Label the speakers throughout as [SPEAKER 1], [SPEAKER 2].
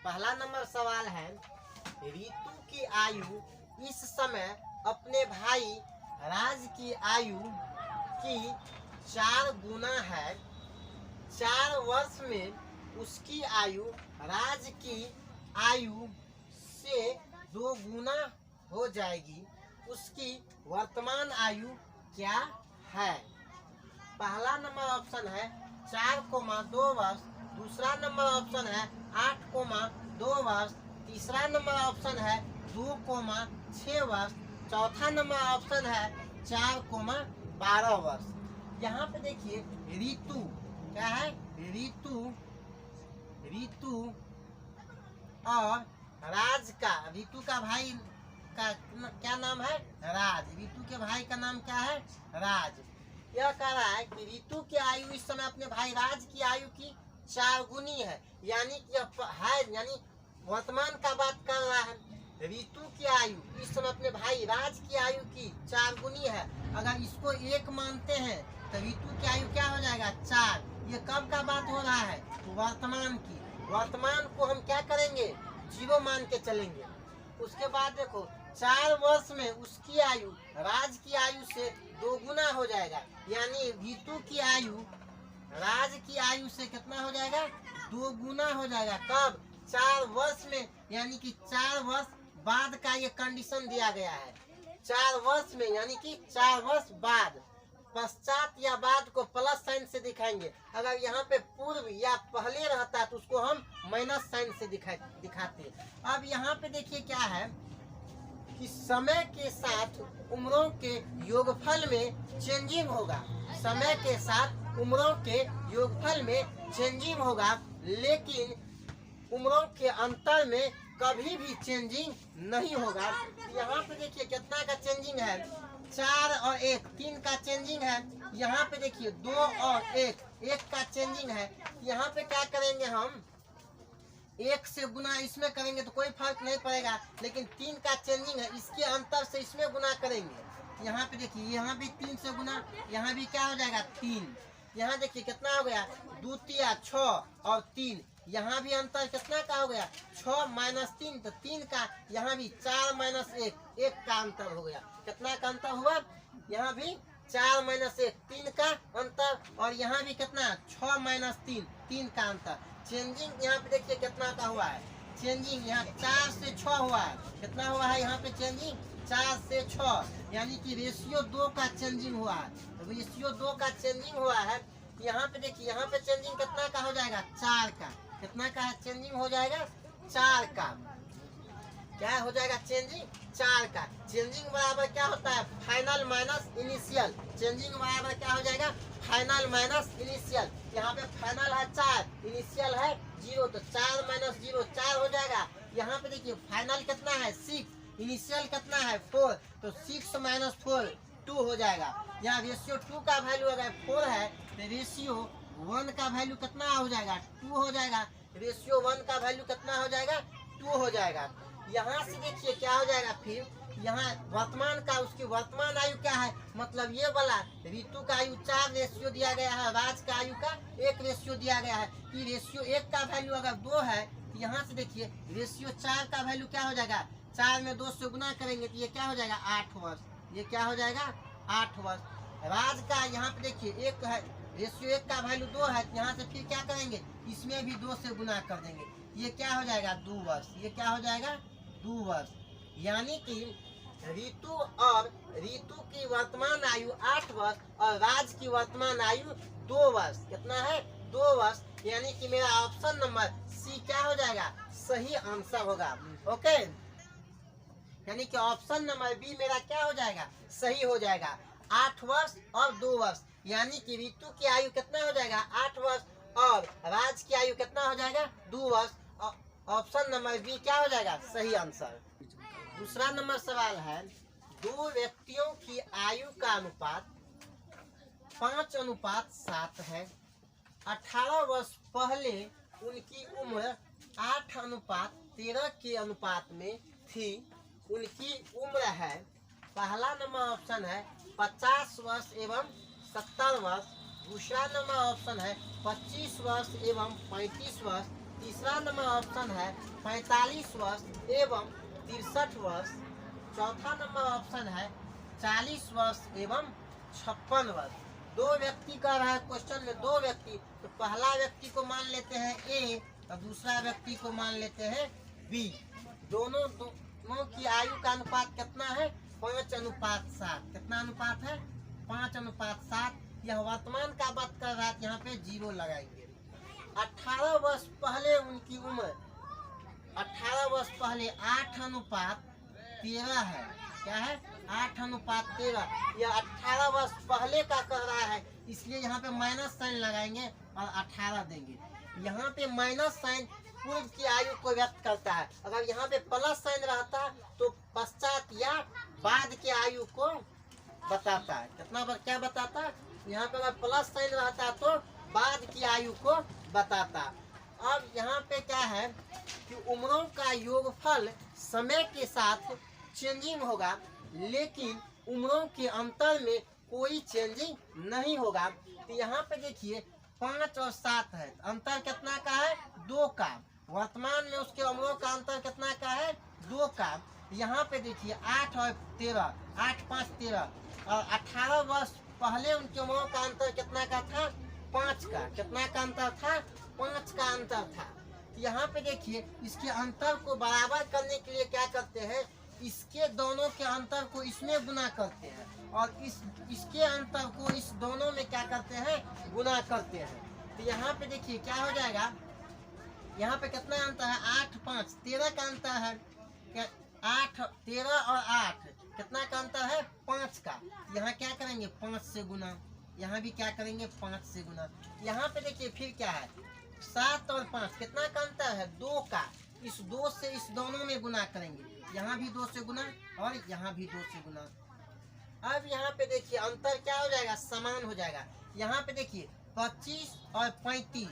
[SPEAKER 1] पहला नंबर सवाल है, रितु की आयु इस समय अपने भाई राज की आयु की 4 गुना है। 4 वर्ष में उसकी आयु राज की आयु से 2 गुना हो जाएगी। उसकी वर्तमान आयु क्या है? पहला नंबर ऑप्शन है 4,2 वर्ष, दूसरा नंबर ऑप्शन है 8,2 वर्ष, तीसरा नंबर ऑप्शन है 2,6 वर्ष, चौथा नंबर ऑप्शन है 4,12 वर्ष। यहाँ पे देखिए रितु क्या है, रितु और राज का, रितु का भाई का क्या नाम है? राज। रितु के भाई का नाम क्या है? राज। यह कह रहा है कि रितु की आयु इस समय अपने भाई राज की आयु की 4 गुनी है, यानी कि है, यानी वर्तमान का बात कर रहा है। रितु की आयु इस समय अपने भाई राज की आयु की 4 गुनी है। अगर इसको 1 मानते हैं तो रितु की आयु क्या हो जाएगा? 4। ये कब का बात हो रहा है? वर्तमान की। वर्तमान को हम क्या करेंगे? 0 मान के चलेंगे। उसके बाद देखो 4 वर्ष में उसकी आयु राज की आयु से 2 गुना हो जाएगा, यानी रितु की आयु राज की आयु से कितना हो जाएगा? 2 गुना हो जाएगा। कब? 4 वर्ष में, यानी कि 4 वर्ष बाद का ये कंडीशन दिया गया है। 4 वर्ष में यानी कि 4 वर्ष बाद। पश्चात या बाद को प्लस साइन से दिखाएंगे। अगर यहाँ पे पूर्व या पहले रहता है तो उसको हम माइनस साइन से दिखाते हैं। अब यहाँ पे देखिए क्या है कि समय के साथ उम्रों के योगफल में चेंजिंग होगा। समय के साथ उम्रों के योगफल में चेंजिंग होगा, लेकिन उम्रों के अंतर में कभी भी चेंजिंग नहीं होगा। यहाँ पे देखिए कितना का चेंजिंग है? 4 और 1, 3 का चेंजिंग है। यहाँ पे देखिए 2 और 1 का चेंजिंग है। यहाँ पे क्या करेंगे हम? 1 से गुना इसमें करेंगे तो कोई फर्क नहीं पड़ेगा, लेकिन 3 का चेंजिंग है, इसके अंतर से इसमें गुना करेंगे। यहाँ पे देखिए यहाँ भी 3 से गुना, यहाँ भी क्या हो जाएगा? 3। यहाँ देखिए कितना हो गया? 2 तिया 6 और 3। यहाँ भी अंतर कितना का हो गया? 6 माइनस 3, तो 3 का। यहाँ भी 4 माइनस 1 का अंतर हो गया। कितना का अंतर हुआ? यहाँ भी 4 माइनस 1, 3 का अंतर, और यहाँ भी कितना? 6 माइनस 3 का अंतर। चेंजिंग यहाँ पे देखिए कितना का हुआ है? चेंजिंग यहाँ 4 से 6 हुआ है। कितना हुआ है यहाँ पे चेंजिंग? 4 से 6, यानी कि रेशियो 2 का चेंजिंग हुआ है। रेशियो 2 का चेंजिंग हुआ है। यहाँ पे देखिए यहाँ पे चेंजिंग कितना का हो जाएगा? 4 का। कितना का चेंजिंग हो जाएगा? 4 का। क्या हो जाएगा? चेंजिंग 4 का। चेंजिंग बराबर क्या होता है? Final minus initial. चेंजिंग बराबर क्या हो जाएगा? Final minus initial. यहाँ पे फाइनल है 4, इनिशियल है 0, तो 4 माइनस 0 4 हो जाएगा। यहाँ पे देखिए फाइनल कितना है? 6, इनिशियल कितना है? 4, तो 6 माइनस 4 2 हो जाएगा। यहाँ रेशियो 2 का वैल्यू अगर 4 है तो रेशियो 1 का वैल्यू कितना हो जाएगा? 2 हो जाएगा। रेशियो 1 का वैल्यू कितना हो जाएगा? 2 हो जाएगा। यहाँ से देखिए क्या हो जाएगा? फिर यहाँ वर्तमान का, उसकी वर्तमान आयु क्या है? मतलब ये वाला रितु का आयु 4 रेशियो दिया गया है, राज का आयु का 1 रेशियो दिया गया है। कि रेशियो 1 का वैल्यू अगर 2 है तो यहाँ से देखिए रेशियो 4 का वैल्यू क्या हो जाएगा? 4 में 2 से गुना करेंगे तो ये क्या हो जाएगा? 8 वर्ष। ये क्या हो जाएगा? 8 वर्ष। राज का यहाँ पे देखिए 1 है, रेशियो 1 का वैल्यू 2 है, यहाँ से फिर क्या करेंगे? इसमें भी 2 से गुना कर देंगे। ये क्या हो जाएगा? 2 वर्ष। ये क्या हो जाएगा? 2 वर्ष। यानी कि रितु की वर्तमान आयु 8 वर्ष और राज की वर्तमान आयु 2 वर्ष। कितना है? 2 वर्ष। यानी कि मेरा ऑप्शन नंबर सी क्या हो जाएगा? सही आंसर होगा। ओके, यानी कि ऑप्शन नंबर बी मेरा क्या हो जाएगा? सही हो जाएगा। 8 वर्ष और 2 वर्ष, यानी कि रितु की आयु कितना हो जाएगा? 8 वर्ष और राज की आयु कितना हो जाएगा? 2 वर्ष। ऑप्शन नंबर बी क्या हो जाएगा? सही आंसर। दूसरा नंबर सवाल है, 2 व्यक्तियों की आयु का अनुपात 5:7 है। 18 वर्ष पहले उनकी उम्र 8:13 के अनुपात में थी। उनकी उम्र है, पहला नंबर ऑप्शन है 50 वर्ष एवं 70 वर्ष, दूसरा नंबर ऑप्शन है 25 वर्ष एवं 35 वर्ष, तीसरा नंबर ऑप्शन है 45 वर्ष एवं 63 वर्ष। चौथा नंबर ऑप्शन है 40 वर्ष एवं 56 वर्ष। दो व्यक्ति का रहा है क्वेश्चन में, दो व्यक्ति, तो पहला व्यक्ति को मान लेते हैं ए और दूसरा व्यक्ति को मान लेते हैं बी। दोनों की आयु का अनुपात कितना है? 5:7। कितना अनुपात है? 5:7। यह वर्तमान का बात कर रहा है, यहाँ पे 0 लगाएंगे। 18 वर्ष पहले उनकी उम्र, 18 वर्ष पहले 8:13 है। क्या है? 8:13। यह 18 वर्ष पहले का कह रहा है, इसलिए यहाँ पे माइनस साइन लगाएंगे और 18 देंगे। यहाँ पे माइनस साइन पूर्व की आयु को व्यक्त करता है। अगर यहाँ पे प्लस साइन रहता तो पश्चात या बाद की आयु को बताता है। कितना क्या बताता है? यहाँ पे अगर प्लस साइन रहता तो बाद की आयु को बताता। अब यहाँ पे क्या है कि उम्रों का योगफल समय के साथ चेंजिंग होगा, लेकिन उम्रों के अंतर में कोई चेंजिंग नहीं होगा। तो यहाँ पे देखिए 5 और 7 है, अंतर कितना का है? 2 का। वर्तमान में उसके उम्रों का अंतर कितना का है? 2 का। यहाँ पे देखिए 8 और 13, 8, 5, 13 और 18 वर्ष पहले उनके उम्रों का अंतर कितना का था? 5 का। कितना का अंतर था? 5 का अंतर था। यहाँ पे देखिए इसके अंतर को बराबर करने के लिए क्या करते हैं? इसके दोनों के अंतर को इसमें गुना करते हैं और इसके अंतर को इस दोनों में क्या करते हैं? गुना करते हैं। तो यहाँ पे देखिए क्या हो जाएगा? यहाँ पे कितना अंतर है? 8, 5, 13 का अंतर है। 8, 13 और 8 कितना का अंतर है? 5 का। यहाँ क्या करेंगे? 5 से गुना। यहाँ भी क्या करेंगे? 5 से गुना। यहाँ पे देखिए फिर क्या है? 7 और 5 कितना का अंतर है? 2 का। इस 2 से इस दोनों में गुना करेंगे। यहाँ भी 2 से गुना और यहाँ भी 2 से गुना। अब यहाँ पे देखिए अंतर क्या हो जाएगा? समान हो जाएगा। यहाँ पे देखिए 25 और 35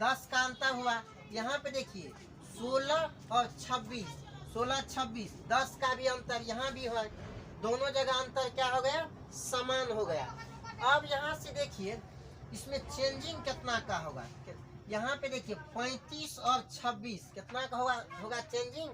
[SPEAKER 1] 10 का अंतर हुआ। यहाँ पे देखिए 16 और 26, 16, 26 10 का भी अंतर यहाँ भी है। दोनों जगह अंतर क्या हो गया? समान हो गया। अब यहाँ से देखिए इसमें चेंजिंग कितना का होगा? यहाँ पे देखिए 35 और 26 कितना का होगा चेंजिंग?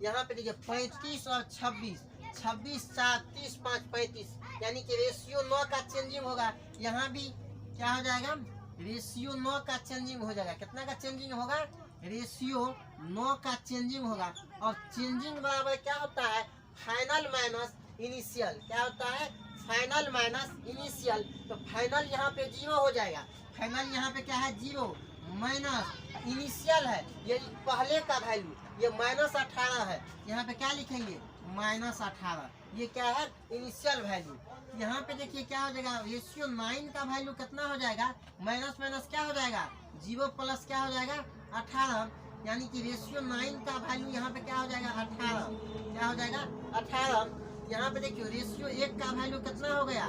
[SPEAKER 1] यहाँ पे देखिए 35 और 26, 26, 4, 30, 5, 35, यानी कि रेशियो 9 का चेंजिंग होगा। यहाँ भी क्या हो जाएगा? रेशियो 9 का चेंजिंग हो जाएगा। कितना का चेंजिंग होगा? रेशियो 9 का चेंजिंग होगा। और चेंजिंग बराबर क्या होता है? Final minus initial. क्या होता है? Final minus initial. तो फाइनल यहाँ पे 0 हो जाएगा। फाइनल यहाँ पे क्या है? 0 माइनस इनिशियल है, ये पहले का वैल्यू, ये -18 है। यहाँ पे क्या लिखेंगे? -18। ये क्या है? Initial value. यहाँ पे देखिए क्या हो जाएगा? रेशियो 9 का वैल्यू कितना हो जाएगा? माइनस माइनस क्या हो जाएगा? 0 प्लस क्या हो जाएगा? 18, यानी कि रेशियो 9 का वैल्यू यहाँ पे क्या हो जाएगा? 18। क्या हो जाएगा? 18। यहाँ पे देखिए रेशियो 1 का वैल्यू कितना हो गया?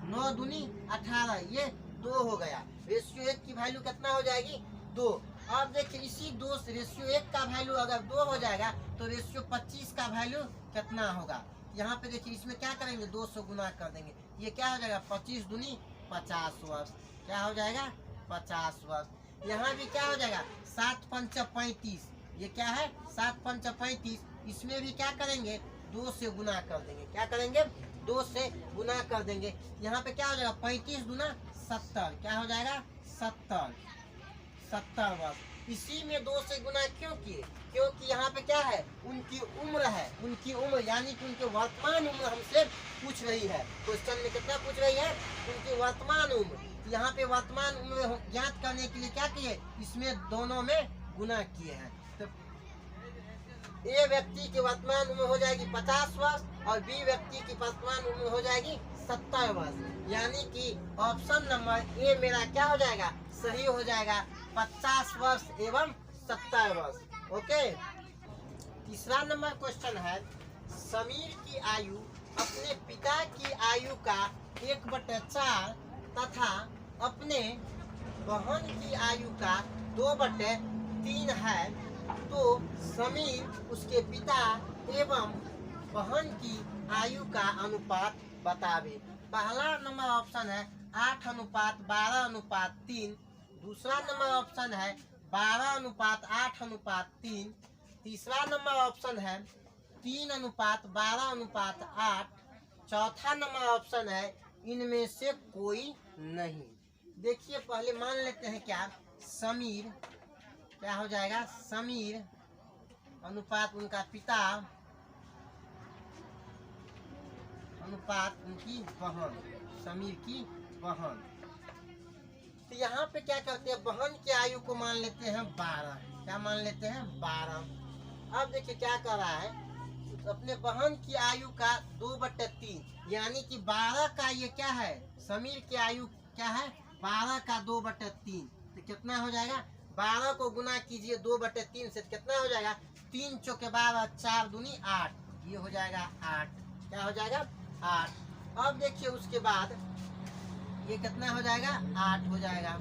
[SPEAKER 1] 9 दूनी 18, ये 2 हो गया। रेशियो 1 की वैल्यू कितना हो जाएगी? 2। अब देखिए इसी 2 से रेशियो 1 का वैल्यू अगर 2 हो जाएगा तो रेशियो 25 का वैल्यू कितना होगा? यहाँ पे देखिए इसमें क्या करेंगे? 2 से गुना कर देंगे। ये क्या हो जाएगा? 25 दूनी 50 वर्ष। क्या हो जाएगा? 50 वर्ष। यहाँ भी क्या हो जाएगा? 7, 5, 35। ये क्या है? 7, 5, 35। इसमें भी क्या करेंगे? 2 से गुना कर देंगे। क्या करेंगे? 2 से गुना कर देंगे। यहाँ पे क्या हो जाएगा? 35 दूना 70। क्या हो जाएगा? 70 वर्ष। इसी में 2 से गुना क्यों किए? क्योंकि यहाँ पे क्या है? उनकी उम्र है। उनकी उम्र यानी कि उनके वर्तमान उम्र हमसे पूछ रही है। क्वेश्चन में कितना पूछ रही है? उनकी वर्तमान उम्र। यहाँ पे वर्तमान उम्र ज्ञात करने के लिए क्या किए? इसमें दोनों में गुना किए हैं। तो ए व्यक्ति की वर्तमान उम्र हो जाएगी 50 वर्ष और बी व्यक्ति की वर्तमान उम्र हो जाएगी 70 वर्ष। यानी कि ऑप्शन नंबर ए मेरा क्या हो जाएगा? सही हो जाएगा। 50 वर्ष एवं 70 वर्ष। ओके। तीसरा नंबर क्वेश्चन है, समीर की आयु अपने पिता की आयु का 1/4 तथा अपने बहन की आयु का 2/3 है, तो समीर उसके पिता एवं बहन की आयु का अनुपात बतावे। पहला नंबर ऑप्शन है 8:12:3। दूसरा नंबर ऑप्शन है 12:8:3। तीसरा नंबर ऑप्शन है 3:12:8। चौथा नंबर ऑप्शन है इनमें से कोई नहीं। देखिए पहले मान लेते हैं क्या, समीर क्या हो जाएगा, समीर अनुपात उनका पिता अनुपात उनकी बहन, समीर की बहन। तो यहाँ पे क्या करते हैं, बहन की आयु को मान लेते हैं 12। क्या मान लेते हैं, 12। अब देखिए क्या कर रहा है, अपने बहन की आयु का 2/3, यानी कि 12 का ये क्या है, समीर की आयु क्या है, 12 का 2/3। तो कितना हो जाएगा, 12 को गुना कीजिए 2/3 से, कितना हो जाएगा, 3 चौके 12, 4 दूनी 8, ये हो जाएगा 8। क्या हो जाएगा, 8। अब देखिए उसके बाद ये कितना हो जाएगा, 8 हो जाएगा।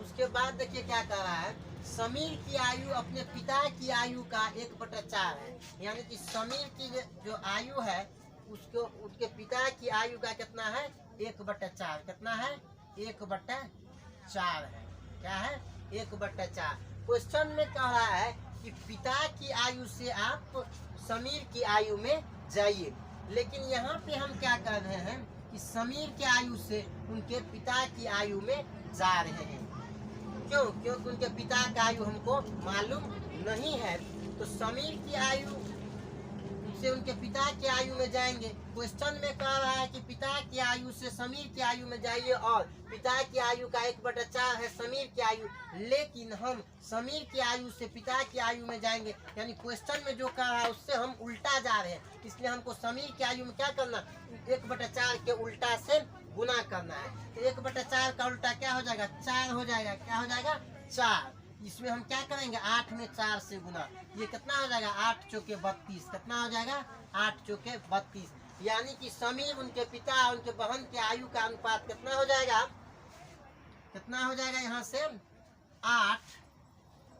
[SPEAKER 1] उसके बाद देखिए क्या कर रहा है, समीर की आयु अपने पिता की आयु का 1/4 है, यानी कि समीर की जो आयु है उसको उसके पिता की आयु का कितना है, 1/4। कितना है, 1/4 है। क्या है, 1/4। क्वेश्चन में कह रहा है कि पिता की आयु से आप समीर की आयु में जाइए, लेकिन यहाँ पे हम क्या कर रहे हैं कि समीर की आयु से उनके पिता की आयु में जा रहे हैं। क्यों, क्योंकि उनके पिता का आयु हमको मालूम नहीं है, तो समीर की आयु से उनके पिता की आयु में जाएंगे। क्वेश्चन में कह रहा है कि पिता की आयु से समीर की आयु में जाइए, और पिता की आयु का 1/4 है समीर की आयु, लेकिन हम समीर की आयु से पिता की आयु में जाएंगे, यानी क्वेश्चन में जो कह रहा है उससे हम उल्टा जा रहे हैं, इसलिए हमको समीर की आयु में क्या करना, 1/4 के उल्टा से गुना करना है। तो 1/4 का उल्टा क्या हो जाएगा, 4 हो जाएगा। क्या हो जाएगा, 4। इसमें हम क्या करेंगे, 8 में 4 से गुना, ये कितना हो जाएगा, 8 चौके 32। कितना हो जाएगा, 8 चौके 32, यानी कि समीर उनके पिता और उनके बहन के आयु का अनुपात कितना हो जाएगा, कितना हो जाएगा, यहाँ से 8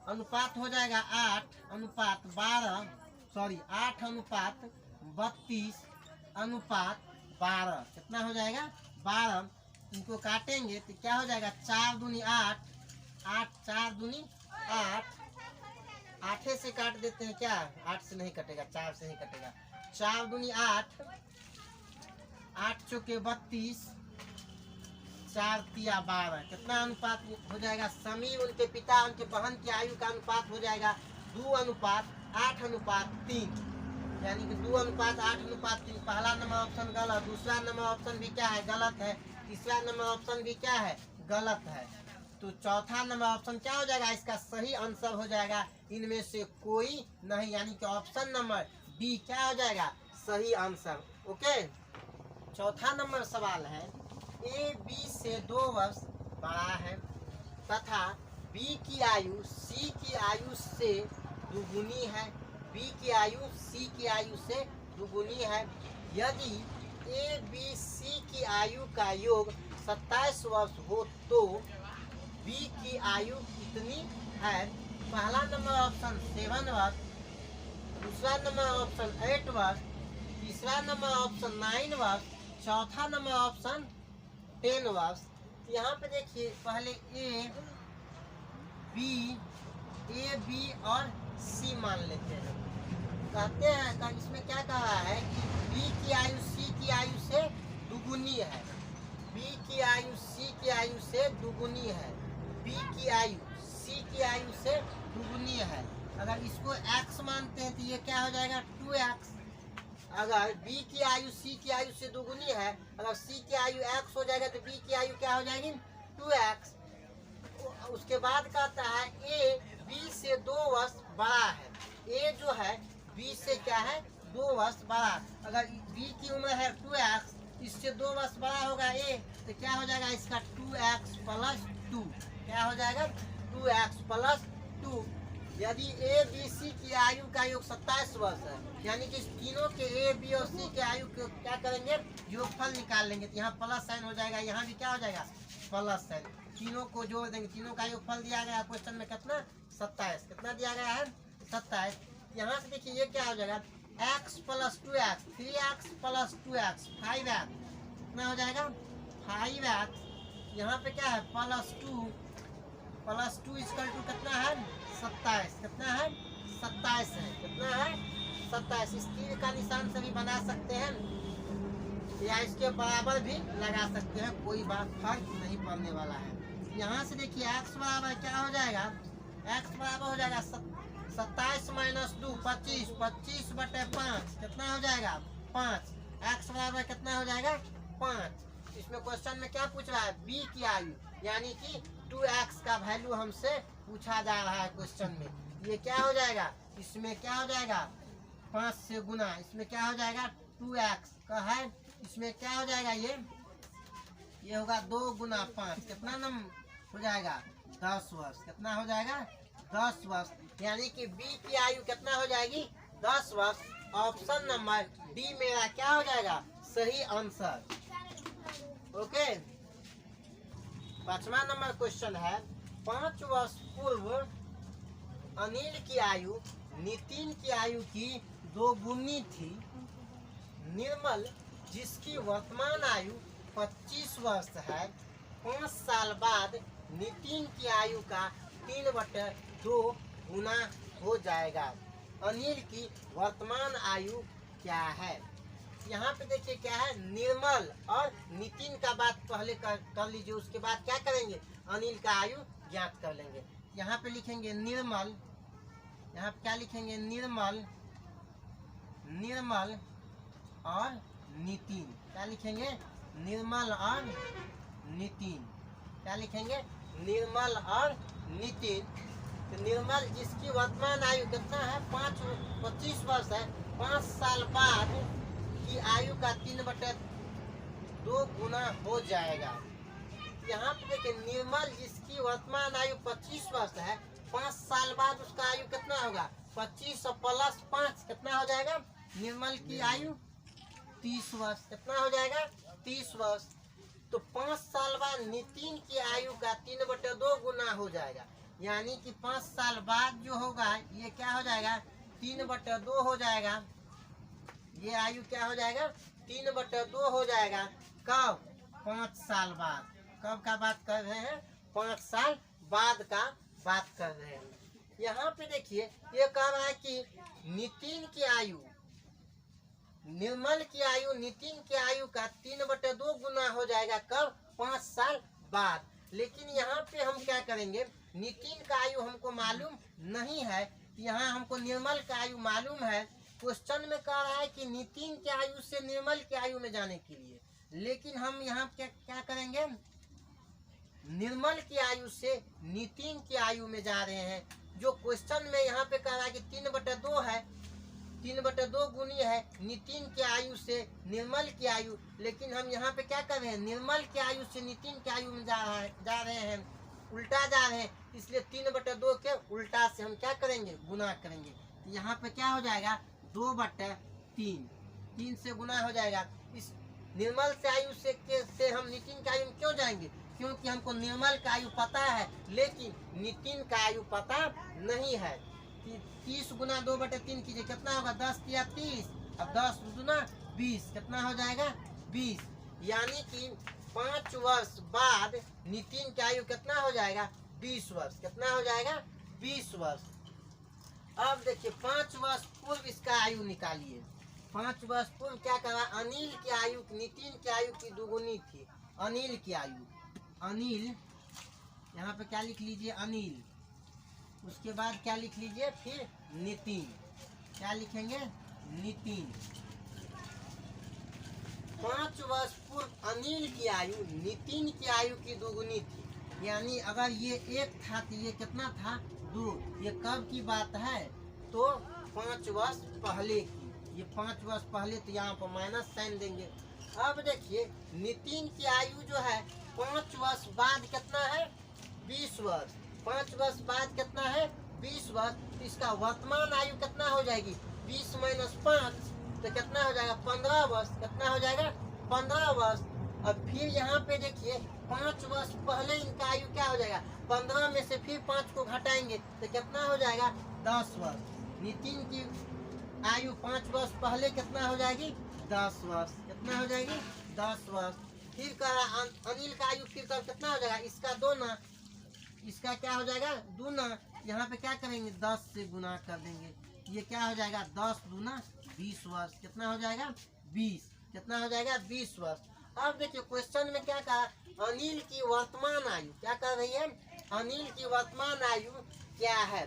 [SPEAKER 1] अनुपात हो जाएगा, 8:12, सॉरी 8:32:12। कितना हो जाएगा, 12। इनको काटेंगे तो क्या हो जाएगा, 4 दूनी 8, 8 4 दूनी 8, 8 से काट देते हैं क्या, 8 से नहीं कटेगा, 4 से ही कटेगा। 4 दूनी 8, 8 चौके 32, 4 तिया 12। कितना अनुपात हो जाएगा, समीर उनके पिता उनके बहन की आयु का अनुपात हो जाएगा 2:8:3, यानी कि 2:8:3। पहला नंबर ऑप्शन गलत, दूसरा नंबर ऑप्शन भी क्या है, गलत है, तीसरा नंबर ऑप्शन भी क्या है, गलत है। तो चौथा नंबर ऑप्शन क्या हो जाएगा, इसका सही आंसर हो जाएगा इनमें से कोई नहीं, यानी कि ऑप्शन नंबर बी क्या हो जाएगा, सही आंसर। ओके, चौथा नंबर सवाल है, ए बी से 2 वर्ष बड़ा है तथा बी की आयु सी की आयु से दुगुनी है, बी की आयु सी की आयु से दुगुनी है। यदि ए बी सी की आयु का योग 27 वर्ष हो तो बी की आयु कितनी है। पहला नंबर ऑप्शन 7 वर्ष, दूसरा नंबर ऑप्शन 8 वर्ष, तीसरा नंबर ऑप्शन 9 वर्ष, चौथा नंबर ऑप्शन 10 वर्ष। यहाँ पे देखिए पहले ए बी और सी मान लेते हैं। कहते हैं इसमें क्या कह रहा है कि बी की आयु सी की आयु से दुगुनी है, बी की आयु सी की आयु से दुगुनी है, बी की आयु सी की आयु से दुगुनी है। अगर इसको x मानते हैं तो ये क्या हो जाएगा, 2x। अगर b की आयु c की आयु से दुगुनी है, अगर c की आयु x हो जाएगा तो b की आयु क्या हो जाएगी, 2x। उसके बाद कहता है a b से 2 वर्ष बड़ा है, a जो है b से क्या है, 2 वर्ष बड़ा। अगर b की उम्र है 2x, इससे 2 वर्ष बड़ा होगा a, तो क्या हो जाएगा इसका 2x + 2। क्या हो जाएगा, 2x + 2। यदि ए बी सी की आयु का योग 27 वर्ष है, यानी कि तीनों के ए बी और सी के आयु को क्या करेंगे, योगफल निकाल लेंगे। तो यहाँ प्लस साइन हो जाएगा, यहाँ भी क्या हो जाएगा, प्लस साइन। तीनों को जोड़ देंगे, तीनों का योगफल दिया गया है क्वेश्चन में कितना, 27। कितना दिया गया है, 27। यहाँ से देखिए ये क्या हो जाएगा, x + 2x, 3x + 2x, 5x। कितना हो जाएगा, 5x। यहाँ पे क्या है, +2 प्लस 2 इक्वल टू कितना है 27, कितना है 27 है, कितना है 27। इस तीर का निशान से भी बना सकते हैं या इसके बराबर भी लगा सकते हैं, कोई बात फर्क नहीं पड़ने वाला है। यहाँ से देखिए x बराबर क्या हो जाएगा, x बराबर हो जाएगा 27 माइनस 2 25, 25 बटे 5 कितना हो जाएगा 5, x बराबर कितना हो जाएगा 5। इसमें क्वेश्चन में क्या पूछ रहा है b की आयु, यानी कि 2x का वैल्यू हमसे पूछा जा रहा है क्वेश्चन में। ये क्या हो जाएगा, इसमें क्या हो जाएगा 5 से गुना, इसमें क्या हो जाएगा 2x का है, इसमें क्या हो जाएगा ये होगा 2 गुना 5, कितना नंबर हो जाएगा 10 वर्ष, कितना हो जाएगा 10 वर्ष। यानी कि b की आयु कितना हो जाएगी 10 वर्ष। ऑप्शन नंबर डी मेरा क्या हो जाएगा सही आंसर। ओके, 5वां नंबर क्वेश्चन है 5 वर्ष पूर्व अनिल की आयु नितिन की आयु की 2 गुनी थी। निर्मल जिसकी वर्तमान आयु 25 वर्ष है, 5 साल बाद नितिन की आयु का 3/2 गुना हो जाएगा। अनिल की वर्तमान आयु क्या है। यहाँ पे देखिए क्या है, निर्मल और नितिन का बात पहले कर लीजिए, उसके बाद क्या करेंगे अनिल का आयु ज्ञात कर लेंगे। यहाँ पे लिखेंगे निर्मल, यहाँ पे क्या लिखेंगे निर्मल, निर्मल और नितिन, क्या लिखेंगे निर्मल और नितिन, क्या लिखेंगे निर्मल और नितिन। तो निर्मल जिसकी वर्तमान आयु कितना है 25 वर्ष है, 5 साल बाद की आयु का 3/2 गुना हो जाएगा। यहाँ पे देखिए निर्मल जिसकी वर्तमान आयु 25 वर्ष है, 5 साल बाद उसका आयु कितना होगा 25 और प्लस 5 कितना हो जाएगा, निर्मल की आयु 30 वर्ष, कितना हो जाएगा 30 वर्ष। तो 5 साल बाद नितिन की आयु का 3/2 गुना हो जाएगा, यानी कि 5 साल बाद जो होगा ये क्या हो जाएगा 3/2 हो जाएगा। ये आयु क्या हो जाएगा 3/2 हो जाएगा। कब 5 साल बाद, कब का बात कर रहे हैं 5 साल बाद का बात कर रहे हैं। यहाँ पे देखिए ये कह रहा है कि नितिन की आयु, निर्मल की आयु नितिन की आयु का 3/2 गुना हो जाएगा, कब 5 साल बाद। लेकिन यहाँ पे हम क्या करेंगे, नितिन का आयु हमको मालूम नहीं है, यहाँ हमको निर्मल का आयु मालूम है। क्वेश्चन में कह रहा है कि नितिन की आयु से निर्मल की आयु में जाने के लिए, लेकिन हम यहाँ क्या करेंगे निर्मल की आयु से नितिन की आयु में जा रहे हैं। जो क्वेश्चन में यहाँ पे कह रहा है कि 3/2 है, 3/2 गुनी है नितिन की आयु से निर्मल की आयु, लेकिन हम यहाँ पे क्या कर रहे हैं निर्मल की आयु से नितिन की आयु में जा रहे हैं, उल्टा जा रहे हैं, इसलिए 3/2 के उल्टा से हम क्या करेंगे गुना करेंगे। यहाँ पे क्या हो जाएगा 2/3, 3 से गुना हो जाएगा। इस निर्मल से आयु से हम नितिन की आयु में क्यों जाएंगे, क्योंकि हमको निर्मल का आयु पता है लेकिन नितिन का आयु पता नहीं है। 30 गुना 2/3 कीजिए, कितना होगा 10 या 30, अब 10 गुना 20, कितना हो जाएगा 20। यानी कि 5 वर्ष बाद नितिन की आयु कितना हो जाएगा 20 वर्ष, कितना हो जाएगा 20 वर्ष। अब देखिए 5 वर्ष पूर्व इसका आयु निकालिए। 5 वर्ष पूर्व क्या करा, अनिल की आयु नितिन की आयु की 2 गुनी थी। अनिल की आयु, अनिल यहाँ पे क्या लिख लीजिए अनिल, उसके बाद क्या लिख लीजिए फिर नितिन, क्या लिखेंगे नितिन। 5 वर्ष पूर्व अनिल की आयु नितिन की आयु की 2 गुनी थी, यानी अगर ये 1 था तो ये कितना था 2। ये कब की बात है तो 5 वर्ष पहले की, ये 5 वर्ष पहले, तो यहाँ पर माइनस साइन देंगे। अब देखिए नितिन की आयु जो है 5 वर्ष बाद कितना है 20 वर्ष, 5 वर्ष बाद कितना है 20 वर्ष। इसका वर्तमान आयु कितना हो जाएगी 20 माइनस 5 तो कितना हो जाएगा 15 वर्ष, कितना हो जाएगा 15 वर्ष। अब फिर यहाँ पे देखिए 5 वर्ष पहले इनका आयु क्या हो जाएगा, 15 में से फिर 5 को घटाएंगे तो कितना हो जाएगा 10 वर्ष। नितिन की आयु 5 वर्ष पहले कितना हो जाएगी 10 वर्ष, कितना हो जाएगी 10 वर्ष। फिर कह रहा अनिल का आयु फिर कर कितना हो जाएगा, इसका 2 ना, इसका क्या हो जाएगा दूना, यहाँ पे क्या करेंगे 10 से गुना कर देंगे, ये क्या हो जाएगा 10 दूना 20 वर्ष, कितना हो जाएगा 20, कितना हो जाएगा 20 वर्ष। अब देखिए क्वेश्चन में क्या कहा, अनिल की वर्तमान आयु, क्या कर रही है, अनिल की वर्तमान आयु क्या है।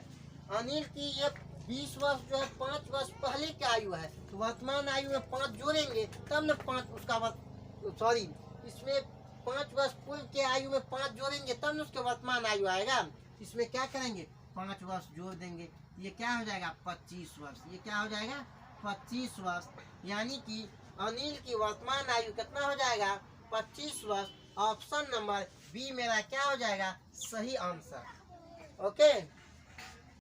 [SPEAKER 1] अनिल की ये 20 वर्ष जो है 5 वर्ष पहले की आयु है, तो वर्तमान आयु में 5 जोड़ेंगे तब न 5 उसका सॉरी इसमें 5 वर्ष पूर्व के आयु में 5 जोड़ेंगे तब न उसके वर्तमान आयु आएगा। इसमें क्या करेंगे 5 वर्ष जोड़ देंगे, ये क्या हो जाएगा 25 वर्ष, ये क्या हो जाएगा 25 वर्ष। यानी कि अनिल की वर्तमान आयु कितना हो जाएगा 25 वर्ष। ऑप्शन नंबर बी मेरा क्या हो जाएगा सही आंसर। ओके।